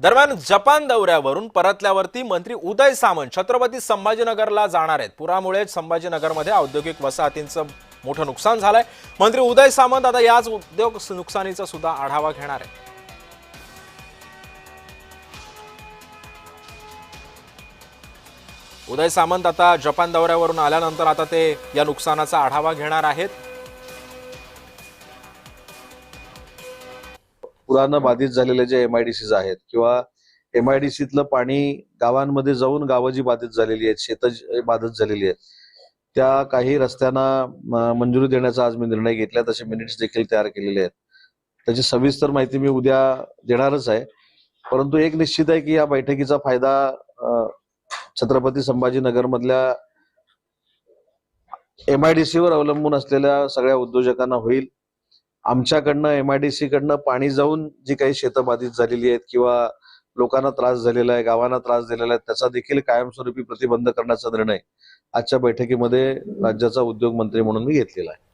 दरम्यान जपान दौऱ्यावरून परतल्यावरती मंत्री उदय सामंत छत्रपती संभाजीनगरला जाणार आहेत। पुरामुळे संभाजीनगरमध्ये औद्योगिक वसाहतींचं मोठं नुकसान झालंय। मंत्री उदय सामंत आता याच उद्योग नुकसानीचा सुद्धा आढावा घेणार आहेत। उदय सामंत आता जपान दौऱ्यावरून आल्यानंतर आता ते या नुकसानाचा आढावा घेणार आहेत। पुरानं बाधित झालेले जे एमआयडीसीज आहेत किंवा एमआयडीसीतलं पाणी गावांमध्ये जाऊन गावं जी बाधित झालेली आहेत, शेतं बाधित झालेली आहेत, त्या काही रस्त्यांना मंजुरी देण्याचा आज मी निर्णय घेतला। तसे मिनिट्स देखील तयार केलेले आहेत। त्याची सविस्तर माहिती मी उद्या देणारच आहे। परंतु एक निश्चित आहे की या बैठकीचा फायदा छत्रपती संभाजीनगर मधल्या एमआयडीसीवर अवलंबून असलेल्या सगळ्या उद्योजकांना होईल। आमच्याकडनं एमआयडीसी कडनं पाणी जाऊन जी काही शेतं बाधित झालेली आहेत किंवा लोकांना त्रास झालेला आहे, गावांना त्रास दिलेला आहे, त्याचा देखील कायमस्वरूपी प्रतिबंध करण्याचा निर्णय आजच्या बैठकीमध्ये राज्याचा उद्योग मंत्री म्हणून मी घेतलेला आहे।